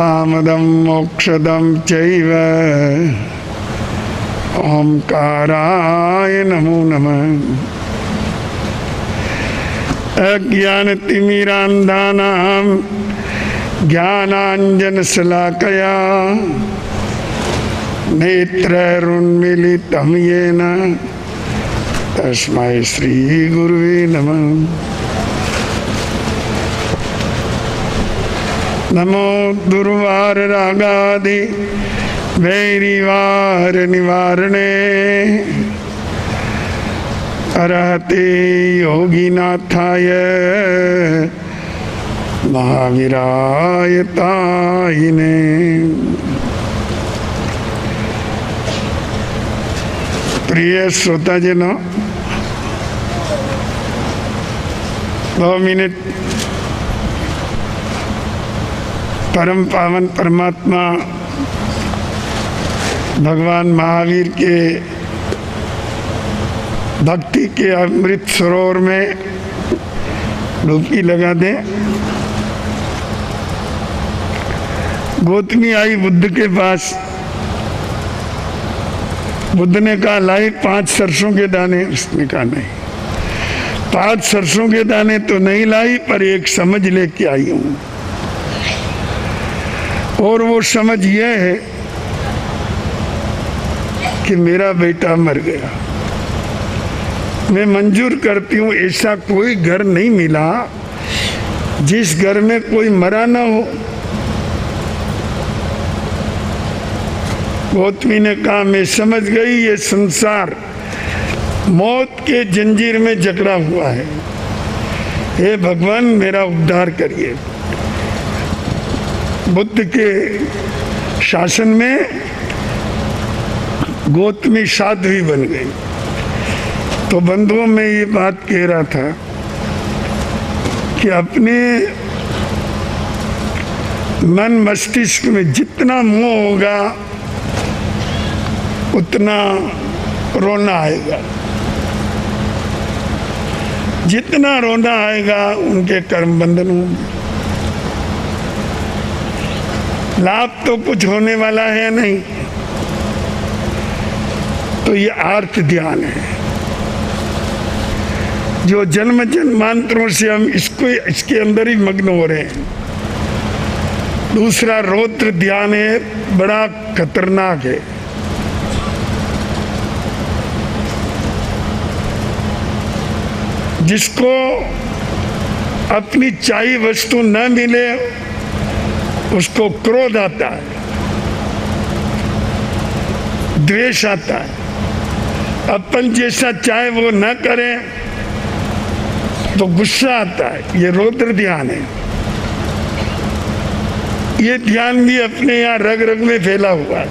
कामदं मोक्षदं चैव ओंकाराय नमो नमः। अज्ञानतिमिरान्धानां ज्ञानाञ्जनशलाकया नेत्रैरुन्मीलितं येन तस्मै श्रीगुरुवे नमः। नमो दुर्वाररागादि वैरिवार निवारणे अरहते योगिनाथाय महावीराय ताहिने। प्रिय श्रोताजनों, 2 मिनट परम पावन परमात्मा भगवान महावीर के भक्ति के अमृत सरोवर में डुबकी लगा दें। गौतमी आई बुद्ध के पास। बुद्ध ने कहा लाई 5 सरसों के दाने। उसने कहा नहीं, 5 सरसों के दाने तो नहीं लाई, पर एक समझ लेके आई हूं। और वो समझ यह है कि मेरा बेटा मर गया। मैं मंजूर करती हूँ, ऐसा कोई घर नहीं मिला जिस घर में कोई मरा ना हो। गौतमी ने कहा मैं समझ गई, ये संसार मौत के जंजीर में जकड़ा हुआ है। हे भगवान मेरा उद्धार करिए। बुद्ध के शासन में गौतमी साध्वी बन गई। तो बंधुओं में ये बात कह रहा था कि अपने मन मस्तिष्क में जितना मोह होगा उतना रोना आएगा। जितना रोना आएगा उनके कर्म बंधन होंगे। लाभ तो कुछ होने वाला है नहीं। तो ये आर्त ध्यान है जो जन्म जन्मांतरों से हम इसके अंदर ही मग्न हो रहे हैं। दूसरा रौद्र ध्यान है, बड़ा खतरनाक है। जिसको अपनी चाहिए वस्तु न मिले उसको क्रोध आता है, द्वेष आता है। अपन जैसा चाहे वो न करें तो गुस्सा आता है। ये रौद्र ध्यान है। ये ध्यान भी अपने यहाँ रग रग में फैला हुआ है।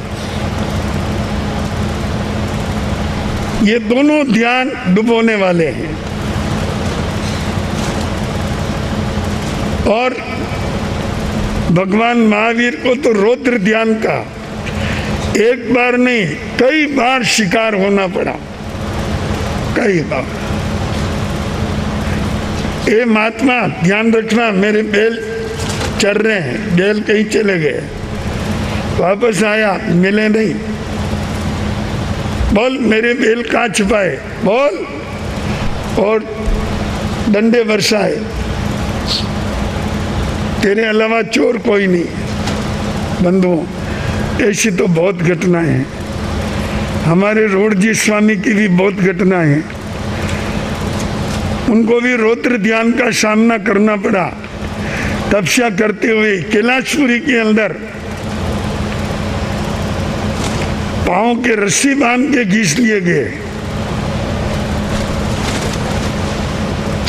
ये दोनों ध्यान डुबोने वाले हैं। और भगवान महावीर को तो रौद्र ध्यान का एक बार नहीं कई बार शिकार होना पड़ा। कई बार। ए महात्मा ध्यान रखना, मेरे बैल चल रहे हैं। बैल कहीं चले गए, वापस आया मिले नहीं। बोल मेरे बैल कहाँ छुपाए, बोल। और डंडे बरसाए, तेरे अलावा चोर कोई नहीं। बंधुओं, ऐसी तो बहुत घटनाएं हैं। हमारे रोडजी स्वामी की भी बहुत घटनाएं हैं। उनको भी रौद्र ध्यान का सामना करना पड़ा। तपस्या करते हुए कैलाशपुरी के अंदर पांव के रस्सी बांध के घींच लिए गए।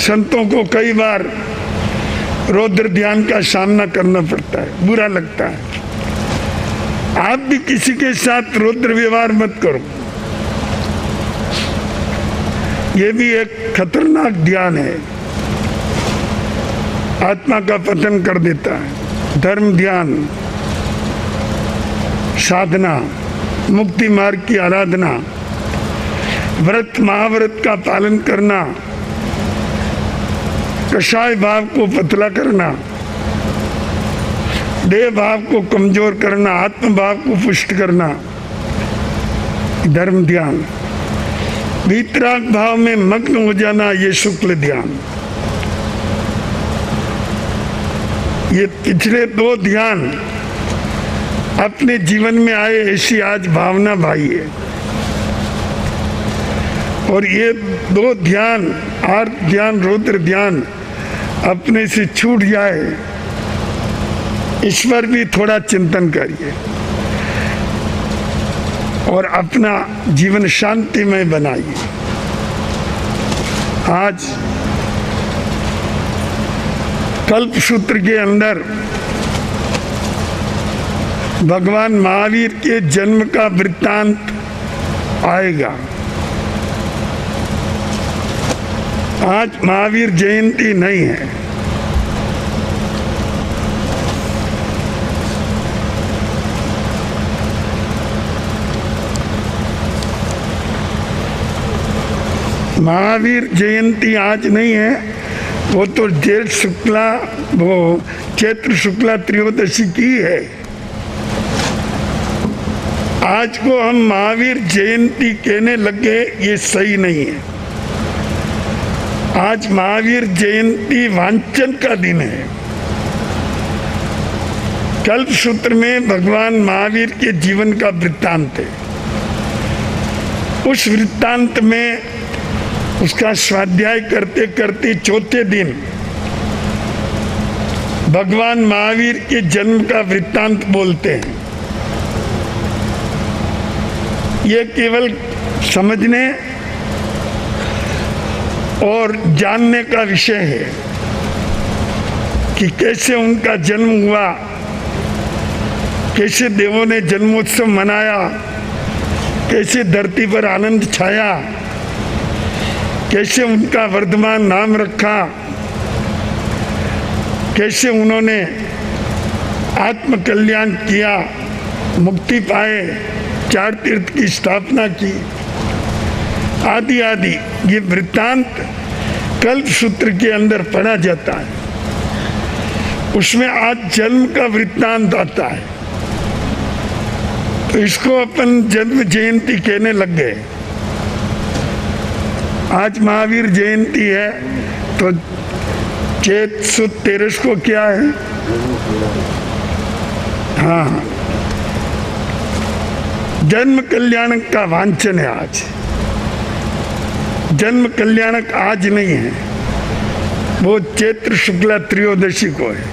संतों को कई बार रौद्र ध्यान का सामना करना पड़ता है, बुरा लगता है। आप भी किसी के साथ रौद्र व्यवहार मत करो। ये भी एक खतरनाक ध्यान है, आत्मा का पतन कर देता है। धर्म ध्यान, साधना, मुक्ति मार्ग की आराधना, व्रत महाव्रत का पालन करना, कषाय भाव को पतला करना, देह भाव को कमजोर करना, आत्म भाव को पुष्ट करना, धर्म ध्यान। वीतराग भाव में मग्न हो जाना, ये शुक्ल ध्यान। ये पिछले 2 ध्यान अपने जीवन में आए, ऐसी आज भावना भाई है। और ये 2 ध्यान, आर्त ध्यान, रौद्र ध्यान अपने से छूट जाए, ईश्वर भी थोड़ा चिंतन करिए और अपना जीवन शांतिमय बनाइए। आज कल्प सूत्र के अंदर भगवान महावीर के जन्म का वृत्तांत आएगा। आज महावीर जयंती नहीं है। महावीर जयंती आज नहीं है, वो तो जेठ शुक्ला, वो चैत्र शुक्ला त्रयोदशी की है। आज को हम महावीर जयंती कहने लगे, ये सही नहीं है। आज महावीर जयंती वांचन का दिन है। कल्प सूत्र में भगवान महावीर के जीवन का वृत्तांत है। उस वृत्तांत में उसका स्वाध्याय करते करते 4थे दिन भगवान महावीर के जन्म का वृत्तांत बोलते हैं। ये केवल समझने और जानने का विषय है कि कैसे उनका जन्म हुआ, कैसे देवों ने जन्मोत्सव मनाया, कैसे धरती पर आनंद छाया, कैसे उनका वर्धमान नाम रखा, कैसे उन्होंने आत्म कल्याण किया, मुक्ति पाए, 4 तीर्थ की स्थापना की, आदि आदि। ये वृत्तांत कल्प सूत्र के अंदर पढ़ा जाता है। उसमें आज जन्म का वृत्तांत आता है, तो इसको अपन जन्म जयंती कहने लग गए। आज महावीर जयंती है तो चैत सुद 13 को क्या है? हाँ, जन्म कल्याणक का वांछन है आज। जन्म कल्याणक आज नहीं है, वो चैत्र शुक्ला त्रयोदशी को है।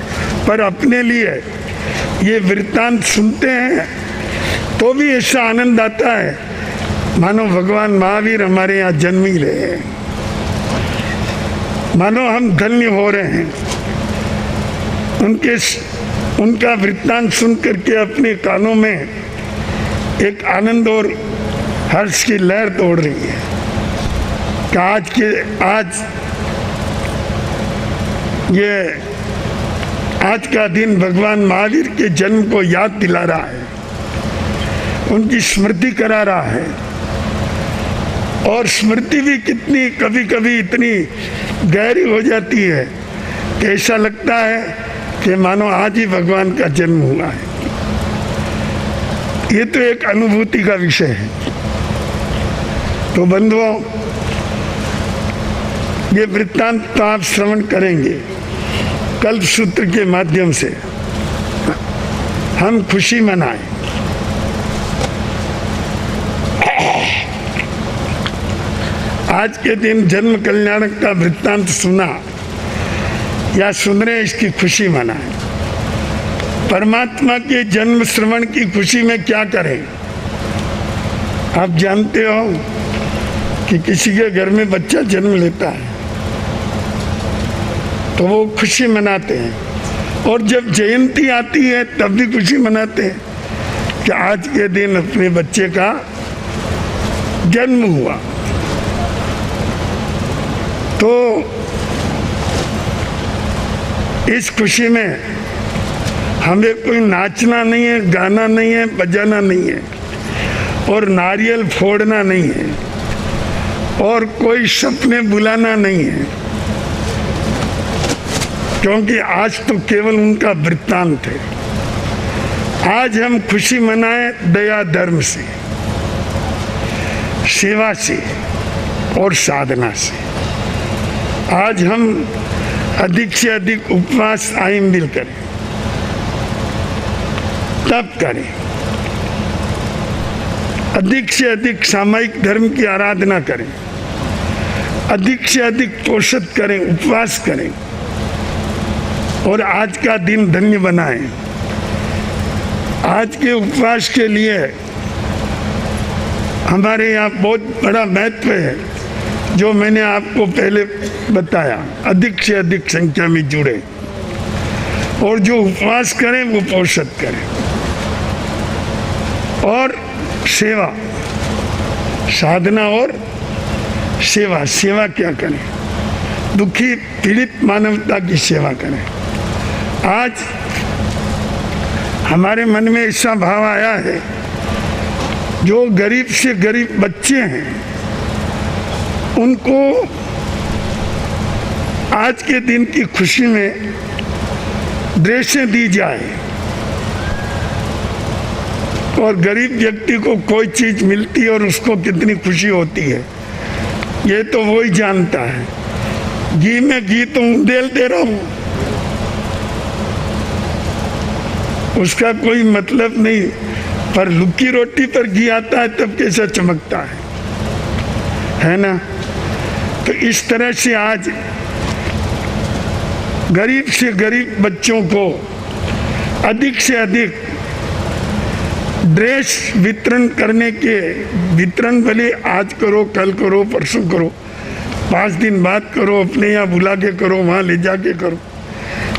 पर अपने लिए ये वृत्तांत सुनते हैं तो भी ऐसा आनंद आता है मानो भगवान महावीर हमारे यहाँ जन्म ही रहे हैं, मानो हम धन्य हो रहे हैं। उनका वृत्तांत सुन करके अपने कानों में एक आनंद और हर्ष की लहर दौड़ रही है कि आज का दिन भगवान महावीर के जन्म को याद दिला रहा है, उनकी स्मृति करा रहा है। और स्मृति भी कितनी कभी कभी इतनी गहरी हो जाती है कि ऐसा लगता है कि मानो आज ही भगवान का जन्म हुआ है। ये तो एक अनुभूति का विषय है। तो बंधुओं, ये वृत्तांत तो आप श्रवण करेंगे कल्प सूत्र के माध्यम से। हम खुशी मनाएं। आज के दिन जन्म कल्याणक का वृत्तांत सुना या सुन रहे, इसकी खुशी मनाएं। परमात्मा के जन्म श्रवण की खुशी में क्या करें? आप जानते हो कि किसी के घर में बच्चा जन्म लेता है तो वो खुशी मनाते हैं, और जब जयंती आती है तब भी खुशी मनाते हैं कि आज के दिन अपने बच्चे का जन्म हुआ। तो इस खुशी में हमें कोई नाचना नहीं है, गाना नहीं है, बजाना नहीं है, और नारियल फोड़ना नहीं है, और कोई सपने बुलाना नहीं है, क्योंकि आज तो केवल उनका वृत्तांत है। आज हम खुशी मनाएं दया धर्म से, सेवा से और साधना से। आज हम अधिक से अधिक उपवास आइंबिल करें, तप करें, अधिक से अधिक सामायिक धर्म की आराधना करें, अधिक से अधिक पोषित करें, उपवास करें और आज का दिन धन्य बनाएं। आज के उपवास के लिए हमारे यहाँ बहुत बड़ा महत्व है, जो मैंने आपको पहले बताया। अधिक से अधिक संख्या में जुड़े और जो उपवास करें वो पोषित करें। और सेवा, साधना और सेवा। सेवा क्या करें? दुखी पीड़ित मानवता की सेवा करें। आज हमारे मन में ऐसा भाव आया है, जो गरीब से गरीब बच्चे हैं उनको आज के दिन की खुशी में ड्रेसें दी जाए और गरीब व्यक्ति को कोई चीज मिलती है और उसको कितनी खुशी होती है, ये तो वो ही जानता है। घी में घी तो उंडेल दे रहा हूं, उसका कोई मतलब नहीं, पर लुक्की रोटी पर घी आता है तब कैसा चमकता है ना। तो इस तरह से आज गरीब से गरीब बच्चों को अधिक से अधिक ड्रेस वितरण करने के, वितरण भले आज करो, कल करो, परसों करो, 5 दिन बाद करो, अपने यहाँ बुला के करो, वहाँ ले जाके करो,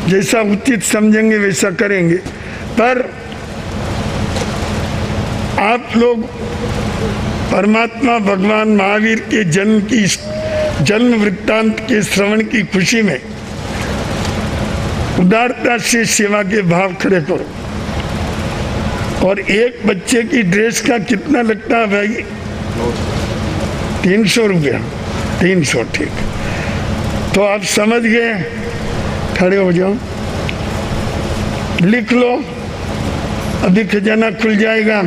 जैसा उचित समझेंगे वैसा करेंगे। पर आप लोग परमात्मा भगवान महावीर के जन्म वृत्तांत के श्रवण की खुशी में उदारता से सेवा के भाव खड़े करो। और एक बच्चे की ड्रेस का कितना लगता है भाई? 300 रुपया। 300, ठीक। तो आप समझ गए, खड़े हो जाओ, लिख लो, अभी खजाना खुल जाएगा।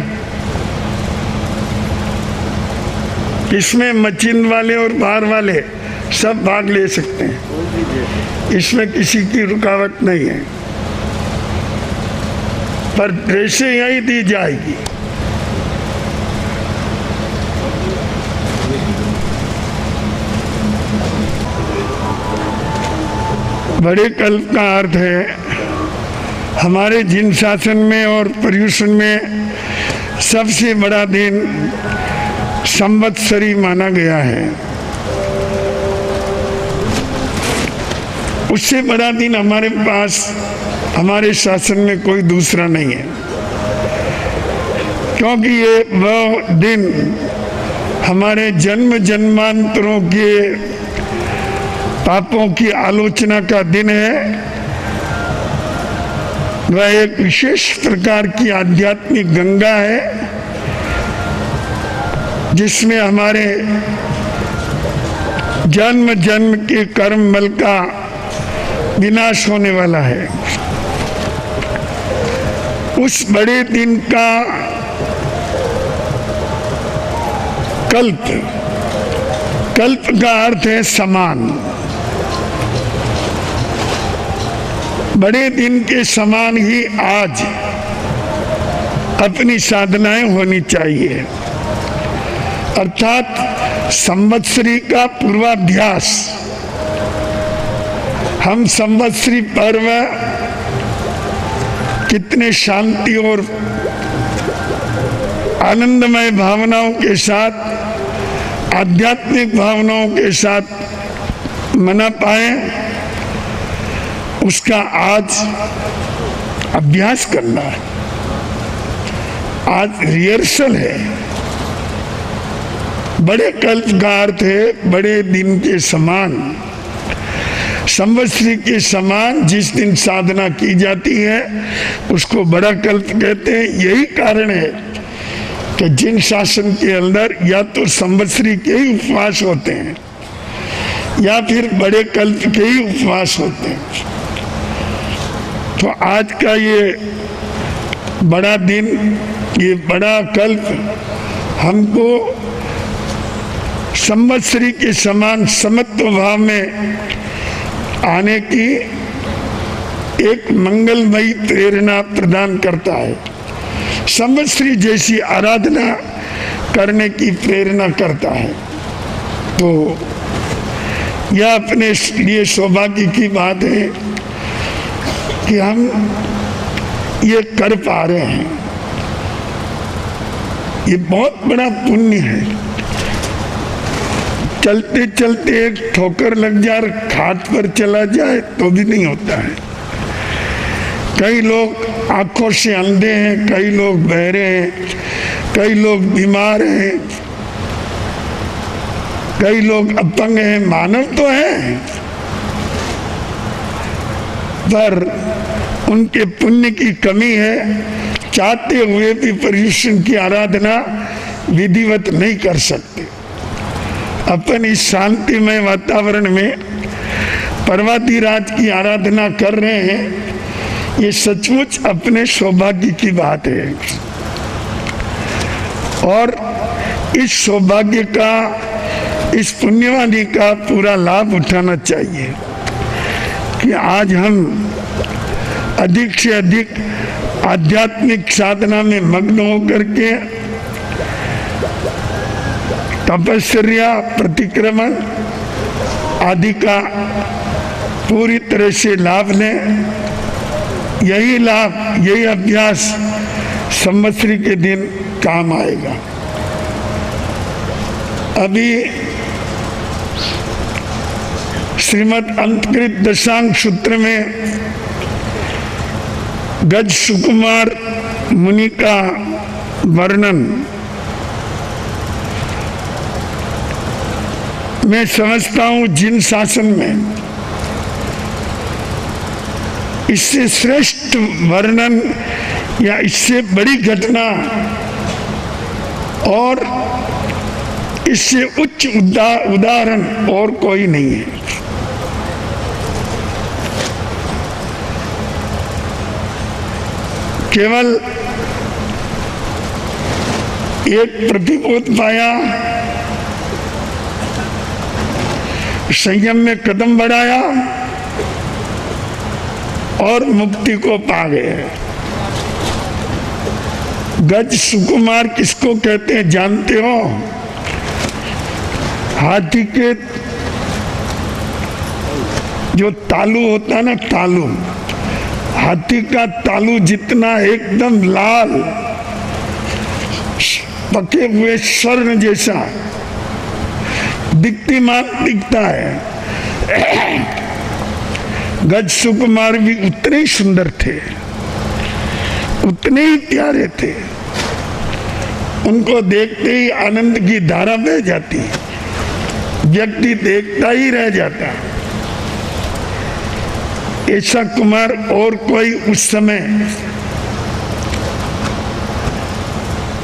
इसमें मशीन वाले और बाहर वाले सब भाग ले सकते हैं, इसमें किसी की रुकावट नहीं है, पर ड्रेसें यही दी जाएगी। बड़े कल्प का अर्थ है हमारे जिन शासन में और पर्यूषण में सबसे बड़ा दिन संवत्सरी माना गया है। उससे बड़ा दिन हमारे पास, हमारे शासन में कोई दूसरा नहीं है, क्योंकि ये वह दिन हमारे जन्म जन्मांतरों के पापों की आलोचना का दिन है। वह एक विशेष प्रकार की आध्यात्मिक गंगा है, जिसमें हमारे जन्म जन्म के कर्म बल का विनाश होने वाला है। उस बड़े दिन का कल्प, कल्प का अर्थ है समान। बड़े दिन के समान ही आज अपनी साधनाएं होनी चाहिए, अर्थात संवत्सरी का पूर्वाभ्यास। हम संवत्सरी पर्व कितने शांति और आनंदमय भावनाओं के साथ, आध्यात्मिक भावनाओं के साथ मना पाए, उसका आज अभ्यास करना है। आज रिहर्सल है। बड़े कल्प का अर्थ है बड़े दिन के समान, संवत्सरी के समान जिस दिन साधना की जाती है उसको बड़ा कल्प कहते हैं। यही कारण है कि जिन शासन के अंदर या तो संवत्सरी के ही उपवास होते हैं या फिर बड़े कल्प के ही उपवास होते हैं। तो आज का ये बड़ा दिन, ये बड़ा कल्प हमको संवत्सरी के समान समत्व भाव में आने की एक मंगलमयी प्रेरणा प्रदान करता है। संवत्सरी जैसी आराधना करने की प्रेरणा करता है। तो यह अपने लिए सौभाग्य की बात है कि हम ये कर पा रहे हैं। ये बहुत बड़ा पुण्य है। चलते चलते एक ठोकर लग जाए, खाट पर चला जाए तो भी नहीं होता है। कई लोग आंखों से अंधे हैं, कई लोग बहरे हैं, कई लोग बीमार हैं, कई लोग अपंग हैं। मानव तो हैं, पर उनके पुण्य की कमी है। चाहते हुए भी परमेश्वर की आराधना विधिवत नहीं कर सकते। अपन इस शांतिमय वातावरण में पर्वतीराज की आराधना कर रहे हैं, ये सचमुच अपने सौभाग्य की बात है। और इस सौभाग्य का, इस पुण्यवानी का पूरा लाभ उठाना चाहिए कि आज हम अधिक से अधिक आध्यात्मिक साधना में मग्न होकर के तपस्या, प्रतिक्रमण आदि का पूरी तरह से लाभ लें। यही लाभ, यही अभ्यास संवत्सरी के दिन काम आएगा। अभी श्रीमद् अंतकृत दशांग सूत्र में गज सुकुमार मुनि का वर्णन मैं समझता हूं जिन शासन में इससे श्रेष्ठ वर्णन या इससे बड़ी घटना और इससे उच्च उदाहरण और कोई नहीं है। केवल एक प्रतिपोत पाया, संयम में कदम बढ़ाया और मुक्ति को पा गए। गज सुकुमार किसको कहते हैं जानते हो? हाथी के जो तालू होता है ना, तालू, हाथी का तालू जितना एकदम लाल पके हुए स्वर्ण जैसा दिखता है। गज सुकुमार भी उतने ही सुंदर थे, उतने ही प्यारे थे। उनको देखते ही आनंद की धारा बह जाती, व्यक्ति देखता ही रह जाता। ऐसा कुमार और कोई उस समय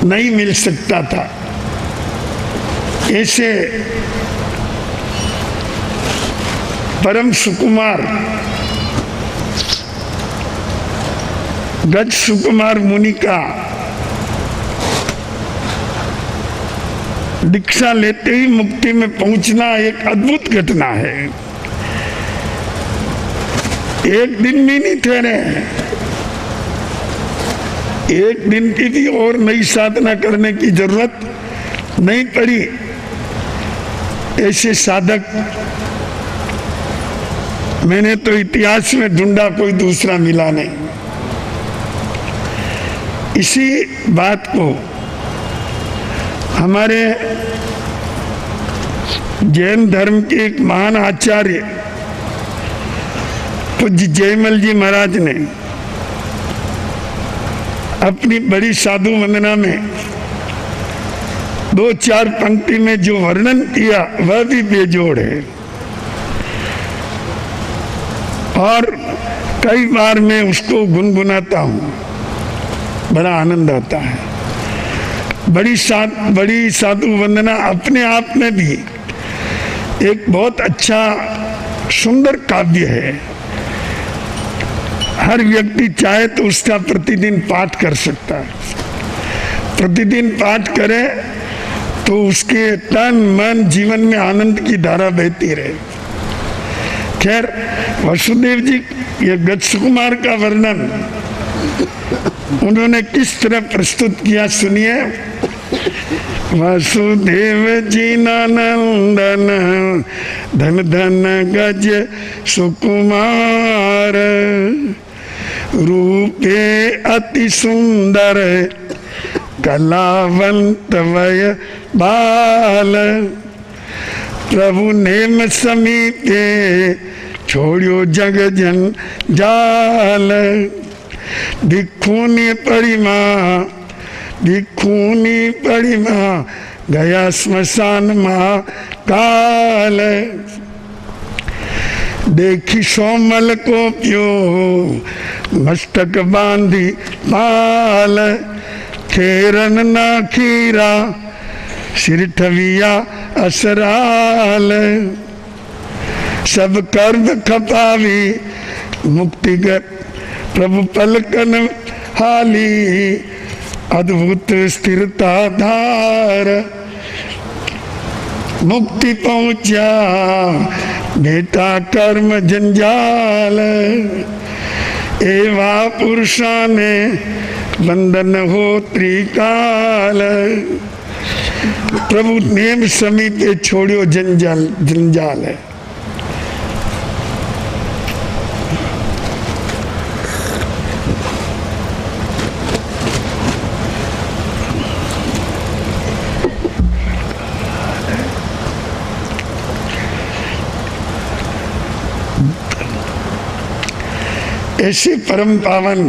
नहीं मिल सकता था। ऐसे परम सुकुमार गज सुकुमार मुनि का दीक्षा लेते ही मुक्ति में पहुंचना एक अद्भुत घटना है। एक दिन भी नहीं ठहरे, एक दिन की भी और नई साधना करने की जरूरत नहीं पड़ी। ऐसे साधक मैंने तो इतिहास में ढूंढा, कोई दूसरा मिला नहीं। इसी बात को हमारे जैन धर्म के एक महान आचार्य पूज्य जयमल जी महाराज ने अपनी बड़ी साधु वंदना में 2-4 पंक्ति में जो वर्णन किया वह भी बेजोड़ है। और कई बार मैं उसको गुनगुनाता हूँ, बड़ा आनंद आता है। बड़ी साधु वंदना अपने आप में भी एक बहुत अच्छा सुंदर काव्य है। हर व्यक्ति चाहे तो उसका प्रतिदिन पाठ कर सकता है। प्रतिदिन पाठ करे तो उसके तन मन जीवन में आनंद की धारा बहती रहे। खैर, वसुदेव जी ये गच्छकुमार का वर्णन उन्होंने किस तरह प्रस्तुत किया, सुनिए। वसुदेव जी नंदन धन धन गज सुकुमार, रूपे अति सुंदर कलावंत वय बाल, प्रभु नेम समीपे छोड़ियो जग जंजाल, भिक्षुनी परिमा भिक्षुनी परिमा गया स्मशान महाकाल, देखी सोमल को प्यो मस्तक बांधी पाल, खेरन ना खीरा सिर ठविया असराल, सब कर्म खपावी मुक्ति प्रभु पलकन हाली, अद्भुत स्थिरता धार, मुक्ति पहुंचा बेटा कर्म जंजाल, एवा पुरुषा ने बंधन हो त्रिकाल, प्रभु नेम समीपे छोड़ियो जंजाल जंजाल है। ऐसे परम पावन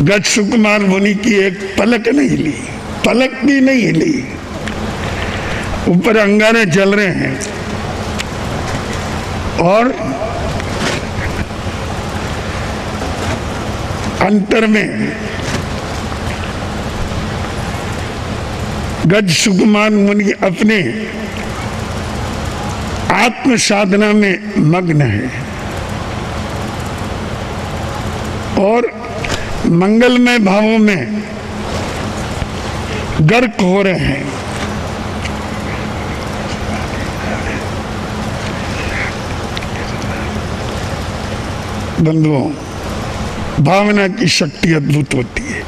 गज सुकुमार मुनि की एक पलक नहीं हिली, पलक भी नहीं हिली। ऊपर अंगारे चल रहे हैं और अंतर में गज सुकुमार मुनि अपने आत्म साधना में मग्न है और मंगलमय भावों में गर्क हो रहे हैं। बंधुओं, भावना की शक्ति अद्भुत होती है।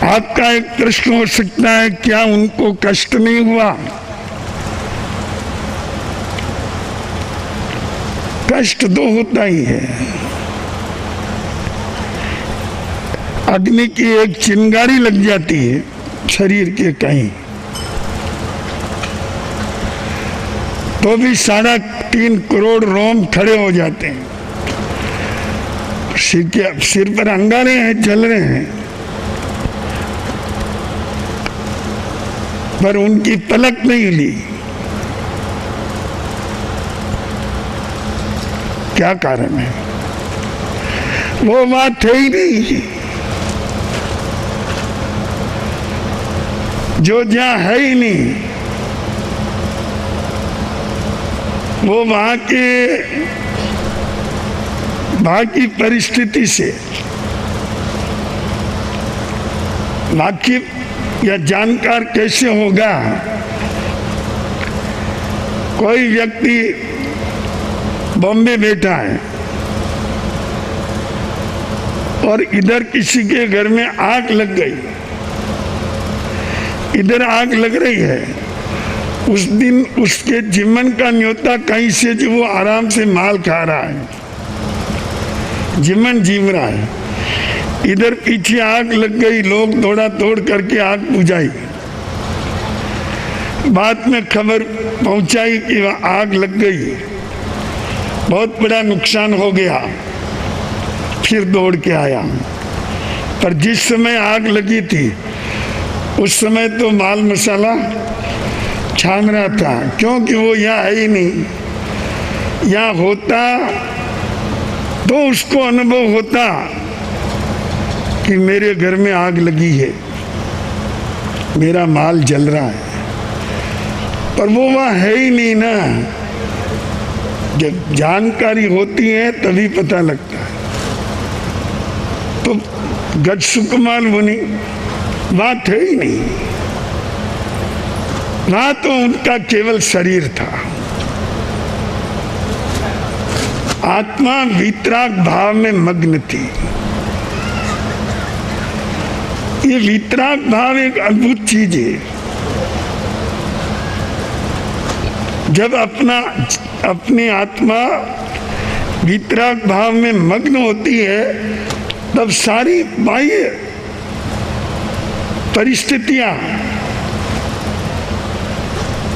आपका एक प्रश्न हो सकता है, क्या उनको कष्ट नहीं हुआ? कष्ट तो होता ही है। अग्नि की एक चिंगारी लग जाती है शरीर के कहीं तो भी 3.5 करोड़ रोम खड़े हो जाते हैं। सिर पर अंगारे हैं, जल रहे हैं, पर उनकी पलक नहीं ली। क्या कारण है? वो बात है ही नहीं जो जहां है ही नहीं, वो वहां की परिस्थिति से वाकिफ या जानकार कैसे होगा? कोई व्यक्ति बॉम्बे बैठा है और इधर किसी के घर में आग लग गई, इधर आग लग रही है। उस दिन उसके जीवन का न्योता कहीं से जो वो आराम से माल खा रहा है, जीवन जीव रहा है। इधर पीछे आग लग गई, लोग दौड़ा दौड़ करके आग बुझाई, बाद में खबर पहुंचाई कि वह आग लग गई, बहुत बड़ा नुकसान हो गया। फिर दौड़ के आया, पर जिस समय आग लगी थी उस समय तो माल मसाला छान रहा था, क्योंकि वो यहाँ है ही नहीं। यहाँ होता तो उसको अनुभव होता कि मेरे घर में आग लगी है, मेरा माल जल रहा है, पर वो वहाँ है ही नहीं ना। जब जानकारी होती है तभी पता लगता है। तो गज सुकुमार मुनि वहां थे ही नहीं, वहां तो उनका केवल शरीर था। आत्मा वीतराग भाव में मग्न थी। ये वीतराग भाव एक अद्भुत चीज है। जब अपनी आत्मा वीतराग भाव में मग्न होती है तब सारी बाह्य परिस्थितियां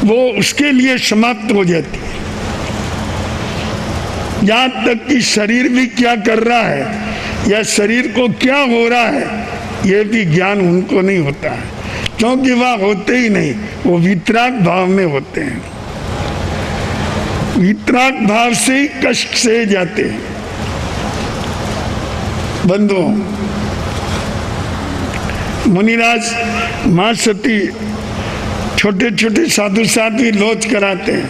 वो उसके लिए समाप्त हो जाती है। यहां तक कि शरीर भी क्या कर रहा है या शरीर को क्या हो रहा है ये भी ज्ञान उनको नहीं होता है, क्योंकि वह होते ही नहीं, वो वीतराग भाव में होते हैं। वीतराग भाव से ही कष्ट सहे जाते हैं। बंधुओं, मुनिराज मां सती छोटे छोटे साधु साध्वी लोच कराते हैं,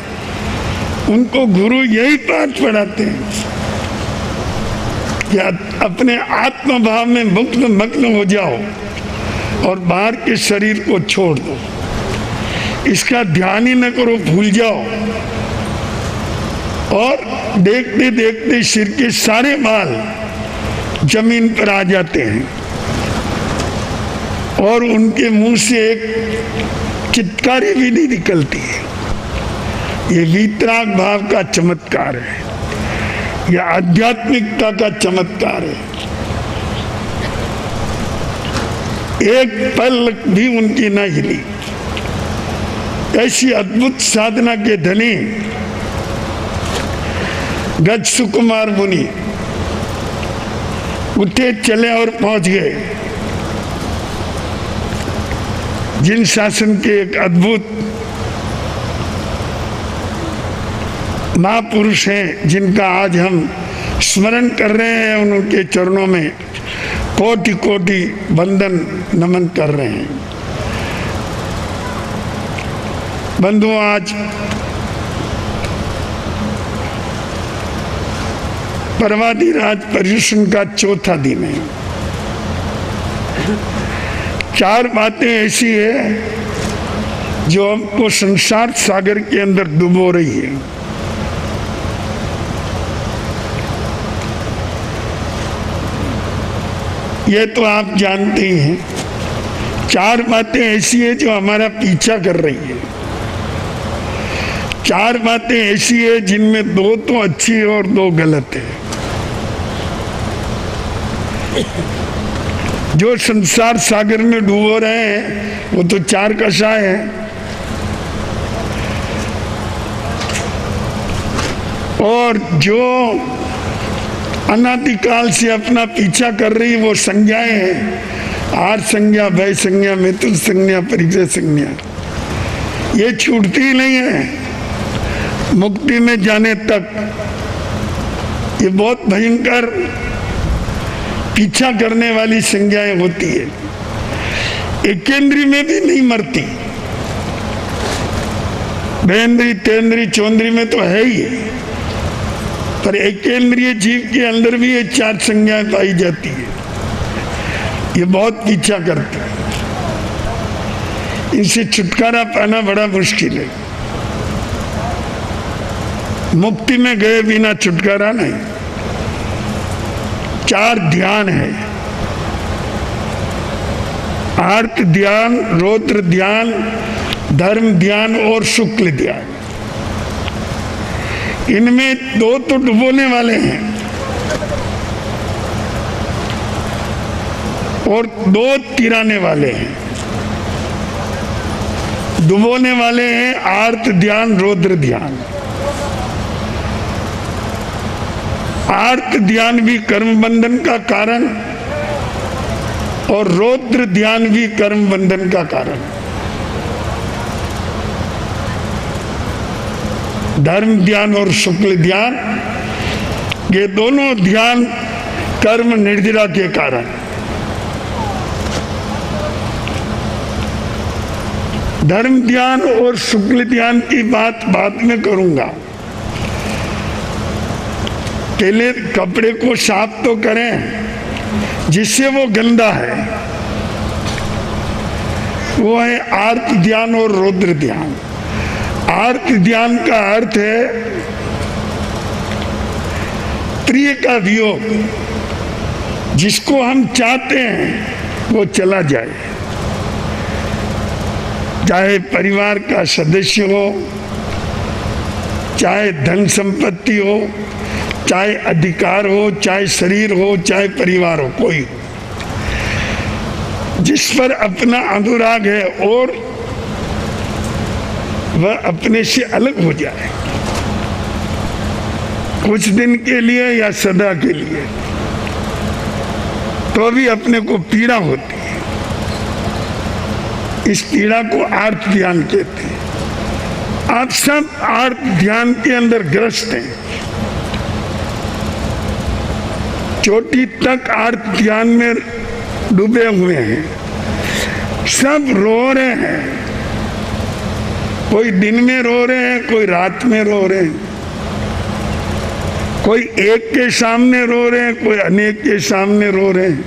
उनको गुरु यही पाठ पढ़ाते हैं कि अपने आत्म भाव में मुक्त मग्न हो जाओ और बाहर के शरीर को छोड़ दो, इसका ध्यान ही न करो, भूल जाओ। और देखते देखते सिर के सारे बाल जमीन पर आ जाते हैं और उनके मुंह से एक चित्कारी भी नहीं निकलती है। ये वीतराग भाव का चमत्कार है, यह आध्यात्मिकता का चमत्कार है। एक पल भी उनकी न हिली। ऐसी अद्भुत साधना के धनी गज सुकुमार मुनि उठे, चले और पहुंच गए जिन शासन के एक अद्भुत महापुरुष हैं, जिनका आज हम स्मरण कर रहे हैं, उनके चरणों में कोटि कोटि वंदन नमन कर रहे हैं। बंधुओं, आज परवादिराज पर्युषण का चौथा दिन है। 4 बातें ऐसी है जो हमको संसार सागर के अंदर डुबो रही है। ये तो आप जानते ही हैं। 4 बातें ऐसी है जो हमारा पीछा कर रही है। 4 बातें ऐसी है जिनमें 2 तो अच्छी है और 2 गलत है। जो संसार सागर में डूबो रहे हैं वो तो 4 कषाय है, और जो अनादिकाल से अपना पीछा कर रही वो संज्ञाएं हैं। आर संज्ञा, वै संज्ञा, मित्र संज्ञा, परिचय संज्ञा, ये छूटती ही नहीं है मुक्ति में जाने तक। ये बहुत भयंकर पीछा करने वाली संज्ञाएं होती है। एकेंद्री में भी नहीं मरती, बेंद्री, तेंद्री, चौंद्री में तो है ही, पर एकेंद्रीय जीव के अंदर भी ये 4 संज्ञाएं पाई जाती है। ये बहुत पीछा करती है, इनसे छुटकारा पाना बड़ा मुश्किल है। मुक्ति में गए बिना छुटकारा नहीं। 4 ध्यान है, आर्त ध्यान, रौद्र ध्यान, धर्म ध्यान और शुक्ल ध्यान। इनमें 2 तो डुबोने वाले हैं और 2 तिराने वाले हैं। डुबोने वाले हैं आर्त ध्यान, रौद्र ध्यान। आर्त ध्यान भी कर्म बंधन का कारण और रौद्र ध्यान भी कर्म बंधन का कारण। धर्म ध्यान और शुक्ल ध्यान, ये दोनों ध्यान कर्म निर्जरा के कारण। धर्म ध्यान और शुक्ल ध्यान की बात बाद में करूंगा। पहले कपड़े को साफ तो करें जिससे वो गंदा है। वो है आर्त ध्यान और रौद्र ध्यान। आर्त ध्यान का अर्थ है प्रिय का वियोग, जिसको हम चाहते हैं वो चला जाए, चाहे परिवार का सदस्य हो, चाहे धन संपत्ति हो, चाहे अधिकार हो, चाहे शरीर हो, चाहे परिवार हो, कोई हो, जिस पर अपना अनुराग है और वह अपने से अलग हो जाए, कुछ दिन के लिए या सदा के लिए, तो भी अपने को पीड़ा होती है। इस पीड़ा को आर्त ध्यान कहते हैं। आप सब आर्त ध्यान के अंदर ग्रस्त हैं। चोटी तक आर्त ध्यान में डूबे हुए हैं। सब रो रहे हैं, कोई दिन में रो रहे हैं, कोई रात में रो रहे हैं, कोई एक के सामने रो रहे हैं, कोई अनेक के सामने रो रहे हैं।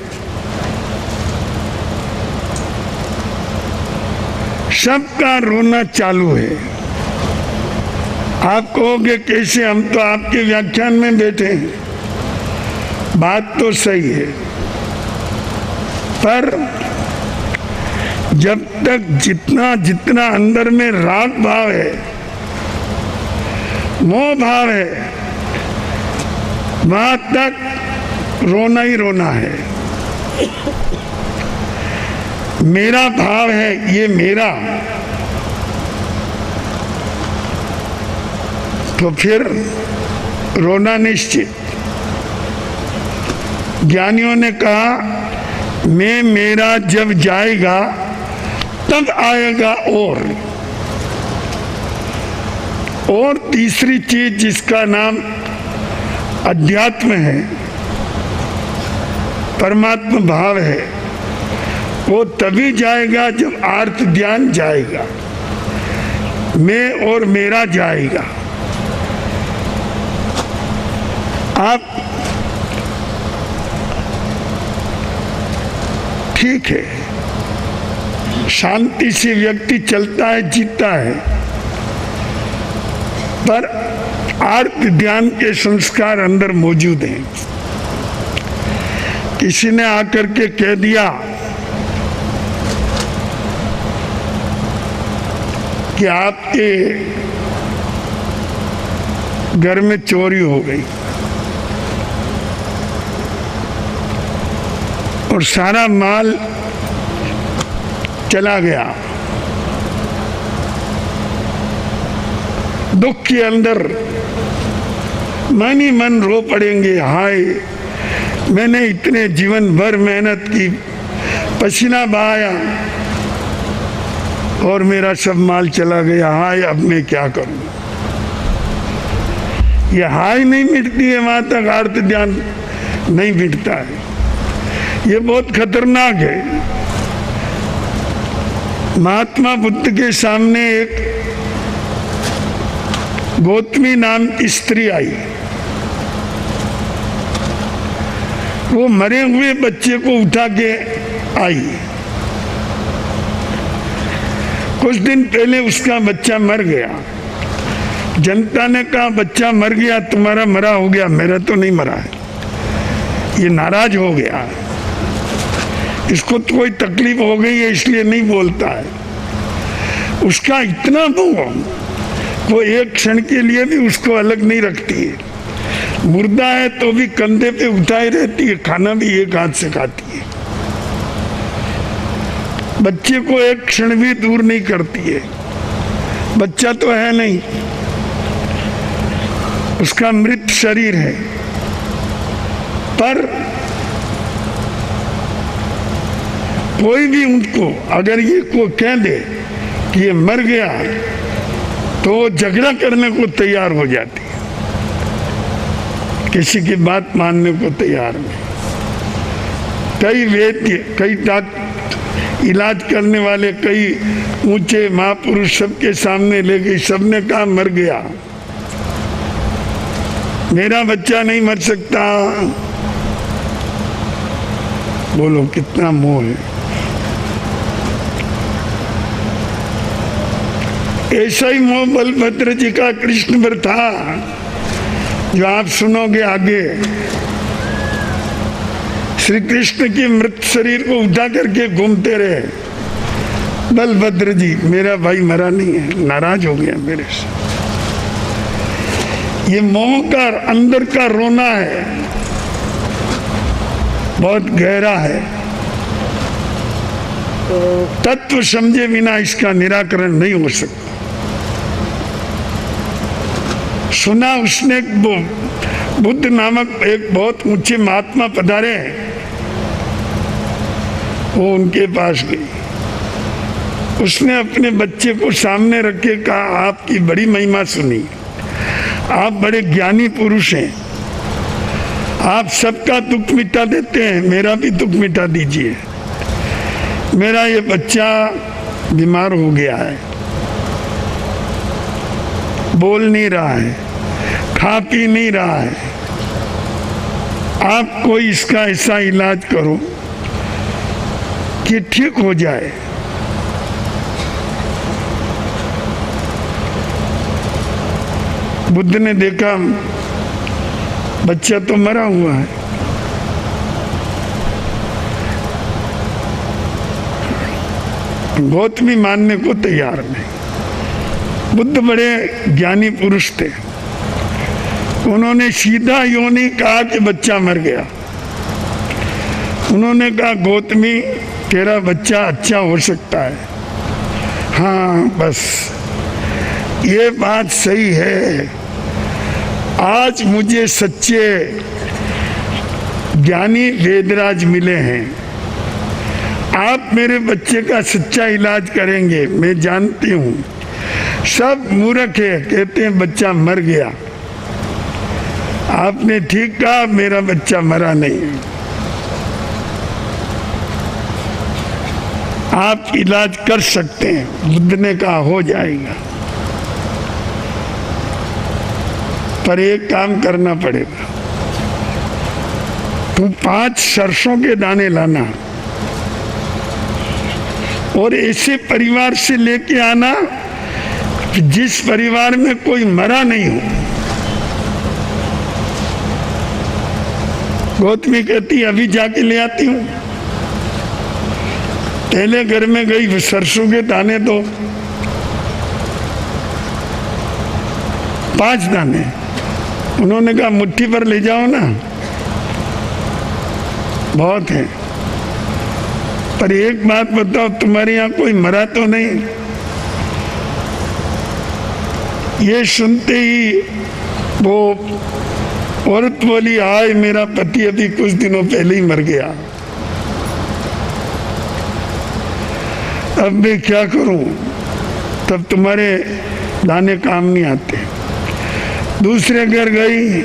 सबका रोना चालू है। आप कहोगे कैसे, हम तो आपके व्याख्यान में बैठे हैं। बात तो सही है, पर जब तक जितना जितना अंदर में राग भाव है, मोह भाव है, वहां तक रोना ही रोना है। मेरा भाव है, ये मेरा, तो फिर रोना निश्चित। ज्ञानियों ने कहा मैं मेरा जब जाएगा तब आएगा और तीसरी चीज जिसका नाम अध्यात्म है, परमात्मा भाव है, वो तभी जाएगा जब आर्त ध्यान जाएगा, मैं और मेरा जाएगा। आप ठीक है, शांति से व्यक्ति चलता है, जीता है, पर आर्त ध्यान के संस्कार अंदर मौजूद हैं। किसी ने आकर के कह दिया कि आपके घर में चोरी हो गई और सारा माल चला गया। दुख के अंदर मन ही मन रो पड़ेंगे, हाय मैंने इतने जीवन भर मेहनत की, पसीना बहाया और मेरा सब माल चला गया, हाय अब मैं क्या करूं। ये हाय नहीं मिटती है, वहां तक आर्त ध्यान नहीं मिटता है। ये बहुत खतरनाक है। महात्मा बुद्ध के सामने एक गौतमी नाम की स्त्री आई। वो मरे हुए बच्चे को उठा के आई। कुछ दिन पहले उसका बच्चा मर गया। जनता ने कहा बच्चा मर गया, तुम्हारा मरा हो गया, मेरा तो नहीं मरा है। ये नाराज हो गया, इसको तो कोई तकलीफ हो गई है इसलिए नहीं बोलता है। उसका इतना मोह, वो एक क्षण के लिए भी उसको अलग नहीं रखती है। मुर्दा है तो भी कंधे पे उठाए रहती है, खाना भी एक हाथ से खाती है, बच्चे को एक क्षण भी दूर नहीं करती है। बच्चा तो है नहीं, उसका मृत शरीर है, पर कोई भी उनको अगर ये को कह दे कि ये मर गया तो वो झगड़ा करने को तैयार हो जाती है, किसी की बात मानने को तैयार नहीं। कई वैद्य, कई इलाज करने वाले, कई ऊंचे महापुरुष सबके सामने ले गई, सबने कहा मर गया, मेरा बच्चा नहीं मर सकता। बोलो कितना मोह है। ऐसा ही मोह बलभद्र जी का कृष्ण पर था, जो आप सुनोगे आगे। श्री कृष्ण के मृत शरीर को उठा करके घूमते रहे। बलभद्र जी, मेरा भाई मरा नहीं है, नाराज हो गया मेरे से। ये मोह का अंदर का रोना है, बहुत गहरा है। तत्व समझे बिना इसका निराकरण नहीं हो सकता। सुना उसने, बुद्ध नामक एक बहुत ऊंचे महात्मा पधारे, वो उनके पास गई। उसने अपने बच्चे को सामने रख के कहा, आपकी बड़ी महिमा सुनी, आप बड़े ज्ञानी पुरुष हैं, आप सबका दुख मिटा देते हैं, मेरा भी दुख मिटा दीजिए। मेरा ये बच्चा बीमार हो गया है, बोल नहीं रहा है, खा पी नहीं रहा है, आप कोई इसका ऐसा इलाज करो कि ठीक हो जाए। बुद्ध ने देखा बच्चा तो मरा हुआ है, गौतमी मानने को तैयार नहीं। बुद्ध बड़े ज्ञानी पुरुष थे, उन्होंने सीधा यूं नहीं कहा कि बच्चा मर गया। उन्होंने कहा, गौतमी तेरा बच्चा अच्छा हो सकता है। हाँ, बस ये बात सही है। आज मुझे सच्चे ज्ञानी वेदराज मिले हैं, आप मेरे बच्चे का सच्चा इलाज करेंगे। मैं जानती हूँ सब मूर्ख है, कहते हैं बच्चा मर गया। आपने ठीक कहा, मेरा बच्चा मरा नहीं। आप इलाज कर सकते हैं। बुद्ध ने कहा, हो जाएगा, पर एक काम करना पड़ेगा। तुम 5 सरसों के दाने लाना और ऐसे परिवार से लेके आना जिस परिवार में कोई मरा नहीं हो। गौतमी कहती, अभी जाके ले आती हूँ। पहले घर में गई, सरसों के दाने दो, 5 दाने। उन्होंने कहा, मुट्ठी पर ले जाओ ना, बहुत है, पर एक बात बताओ, तुम्हारे यहाँ कोई मरा तो नहीं? ये सुनते ही वो औरत बोली, आए मेरा पति अभी कुछ दिनों पहले ही मर गया, अब मैं क्या करूं? तब तुम्हारे दाने काम नहीं आते। दूसरे घर गई,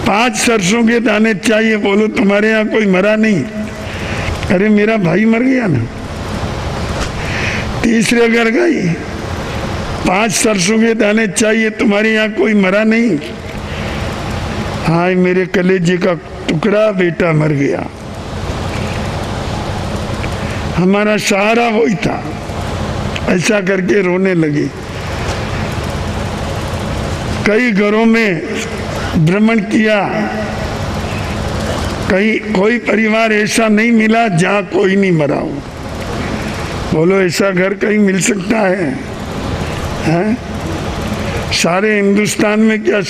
5 सरसों के दाने चाहिए, बोलो तुम्हारे यहाँ कोई मरा नहीं? अरे मेरा भाई मर गया ना। तीसरे घर गई, 5 सरसों के दाने चाहिए, तुम्हारे यहाँ कोई मरा नहीं? हाय मेरे कलेजे का टुकड़ा, बेटा मर गया, हमारा सहारा वही था। ऐसा करके रोने लगी। कई घरों में भ्रमण किया, कहीं कोई परिवार ऐसा नहीं मिला जहाँ कोई नहीं मरा हो। बोलो ऐसा घर कहीं मिल सकता है? सारे हिंदुस्तान में क्या